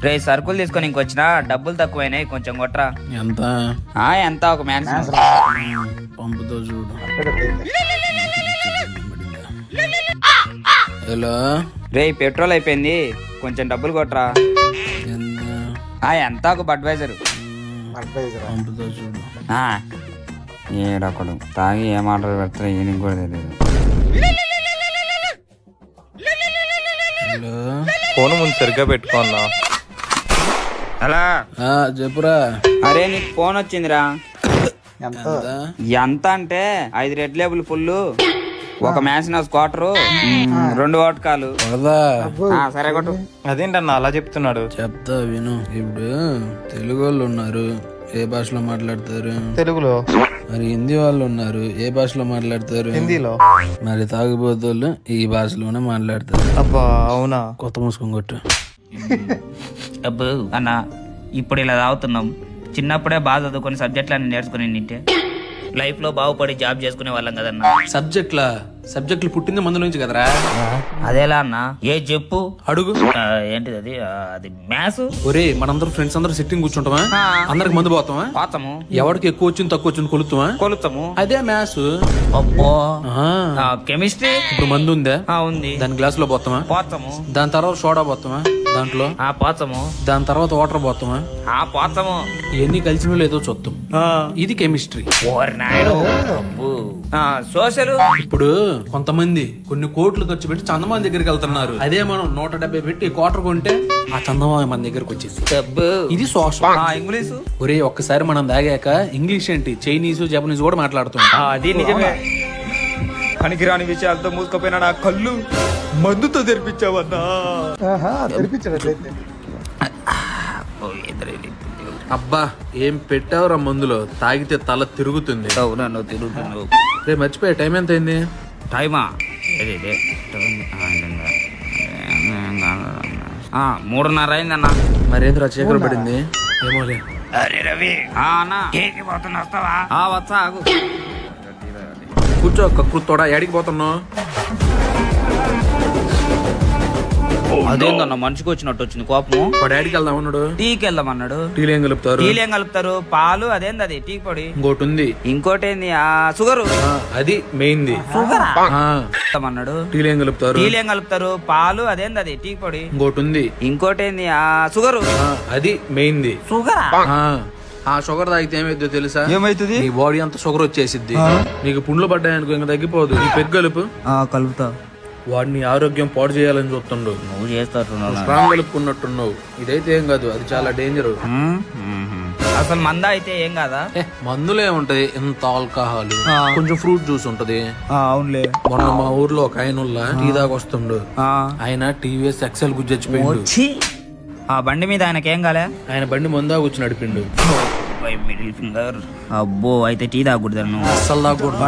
రే సరుకులు తీసుకొని ఇంకొచ్చినా డబ్బులు తక్కువైనాయి కొంచెం కొట్రా. ఎంత ఎంత ఒక మ్యాన్స్ పంపుతో చూడు. హలో రే పెట్రోల్ అయిపోయింది కొంచెం డబ్బులు కొట్రా. ఎంత ఒక బడ్వైజర్ పంపుతో చూడు. ఏడొకడు తాగి ఏం ఆర్డర్ పెడతారో ఈయనకి కూడా తెలియదు. హలో ఫోన్ ముందు సరిగ్గా పెట్టుకోన్నా. అలా చెప్పురా. అరే నీకు ఫోన్ వచ్చిందిరా. ఎంత అంటే 5 రెడ్ లేబుల్ ఫుల్, ఒక మ్యాసినస్ క్వార్టర్, 2 వాటకాలు. సరే కొట్టు. అదేంటన్నా అలా చెప్తున్నాడు? చెప్తా విను. ఇప్పుడు తెలుగు వాళ్ళు ఉన్నారు, ఏ భాషలో మాట్లాడతారు? తెలుగులో. మరి హిందీ వాళ్ళు ఉన్నారు, ఏ భాషలో మాట్లాడతారు? హిందీలో. మరి తాగుబోతులు ఈ భాషలోనే మాట్లాడతారు. అబ్బా అవునా? కొత్త మూసుకొని కొట్టు. అబ్బు అన్న ఇప్పుడు ఇలా తాగుతున్నాం, చిన్నప్పుడే బాగా చదువుకొని సబ్జెక్టులన్నీ నేర్చుకుని నింటే లైఫ్ లో బాగుపడి జాబ్ చేసుకునే వాళ్ళం కదన్నా. సబ్జెక్టులు పుట్టింది మందు నుంచి కదరా. అదేలా అన్న? ఏ చెప్పు అడుగు. ఏంటిది అది? అది మ్యాథ్స్. ఒరే మనందరూ ఫ్రెండ్స్ అందరూ సిట్టింగ్ కూర్చుంటామా? అందరికి మందు పోతామా? పోతాము. ఎవరికి ఎక్కువ వచ్చింది తక్కువ వచ్చింది కొలుతాము. అదే మ్యాథ్స్. అబ్బో. కెమిస్ట్రీ. ఇప్పుడు మందు ఉందా? ఉంది. దాని గ్లాస్ లో పోతామా? పోతాము. దాని తర్వాత సోడా పోతామా దాంట్లో? పోతాము. దాని తర్వాత వాటర్ పోతామా? పోతాము. ఇవన్నీ కలిసిన లేదో చూద్దాం. ఇది కెమిస్ట్రీ. సోషల్. ఇప్పుడు కొంతమంది కొన్ని కోట్లు ఖర్చు పెట్టి చందమామ దగ్గరికి వెళ్తున్నారు. అదే మనం 170 పెట్టి క్వార్టర్ కొంటే ఆ చందమామ మన దగ్గరకు వచ్చేసి. ఇది సోషల్. ఇంగ్లీష్. ఒరే ఒక్కసారి మనం తాగాక ఇంగ్లీష్ ఏంటి చైనీస్ జపనీస్ కూడా మాట్లాడుతాం. అది నిజమే. పనికిరాని విషయాలతో మూసుకుపోయినా నా కళ్ళు మందుతో తెరిపించావన్నా. అబ్బా ఏం పెట్టావురా మందులో, తాగితే తల తిరుగుతుంది. తిరుగుతున్నావు. రే మర్చిపోయా, టైం ఎంత అయింది? టైమా 3:30 అయిందన్న. మరేంద్ర చీకలు పడింది ఏమోలే. అరే రవి వస్తావా? వచ్చా ఆగు. కూర్చో కక్కుతోడా. ఎడికి పోతున్నావు? అదేందన్న మనిషికి వచ్చినట్టు వచ్చింది కోపము. వాడు డాడీకి వెళ్దాం అన్నాడు. టీకి వెళ్దామన్నాడు. టీలు ఏం కలుపుతారు? పాలు. అదేంది అది? టీ పొడి. ఇంకోటి ఉంది. ఇంకోటి ఏంది? షుగర్. అది మెయిన్ ది. షుగర్ అన్నాడు. టీలు ఏం కలుపుతారు? పాలు. అదేంది అది? టీ పొడి. ఇంకోటి ఉంది. ఇంకోటి ఏంది? షుగర్. అది మెయిన్ ది. షుగర్. ఆ షుగర్ తాగితే ఏమైద్దో తెలుసా? ఏమైతుంది? నీ బాడీ అంతా షుగర్ వచ్చేసిద్ది. నీకు పుండ్లు పడ్డాయనుకో ఇంకా తగ్గిపోదు. నీ పెగ్ కలుపుతా. వాడిని ఆరోగ్యం పాడు చేయాలని చూస్తుండు. నువ్వు చేస్తావు. స్ట్రాంగ్ కలుపుకున్నట్టున్నావు. ఇదైతే ఏం కాదు, అది చాలా డేంజర్. అసలు మంద అయితే ఏం కాదా? మందులో ఏముంటది, ఎంత ఆల్కహాల్, కొంచెం ఫ్రూట్ జ్యూస్ ఉంటది. అవునులే. మొన్న మా ఊర్లో ఒక ఆయన టీ దాకా వస్తుండు. ఆయన టీవీఎస్ ఎక్సెల్ గుజ్జొచ్చిపోయిండు. ఆ బండి మీద ఆయనకేం కాలే? ఆయన బండి ముందా కూర్చుని నడిపిండు. Middle finger. అబ్బో అయితే టీ తాగకూడదు. అస్సలు తాగకూడదు.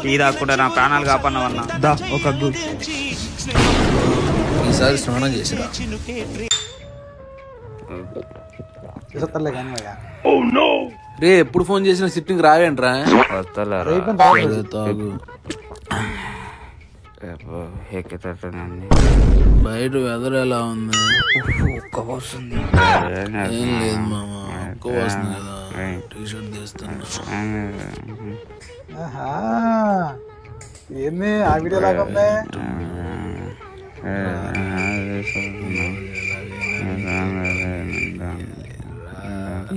టీ తాగకుండా నా ప్రాణాలు కాపాడినవన్నా. దా ఒక ఈసారి స్నానం చేసిరా. రే ఎప్పుడు ఫోన్ చేసిన సిట్టింగ్ రావేంట్రా? బయట వెదర్ ఎలా ఉంది? వస్తుంది. ఏం లేదు మామ, ఒక్క వస్తుంది కదా. టీ షర్ట్ తీస్తున్నా. ఏంది ఆ వీడియో లాగా ఉంది?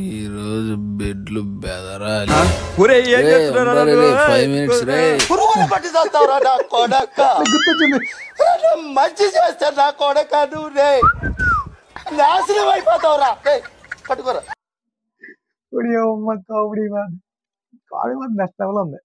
ఈ రోజు బెడ్లు బెదరాలి. 5 minutes రే. మంచి చేస్తా నా కొడక. నువ్వు రే నాశనం అయిపోతావురా. పట్టుకోరా. కామెడీ నెక్స్ట్ లెవెల్ ఉంది.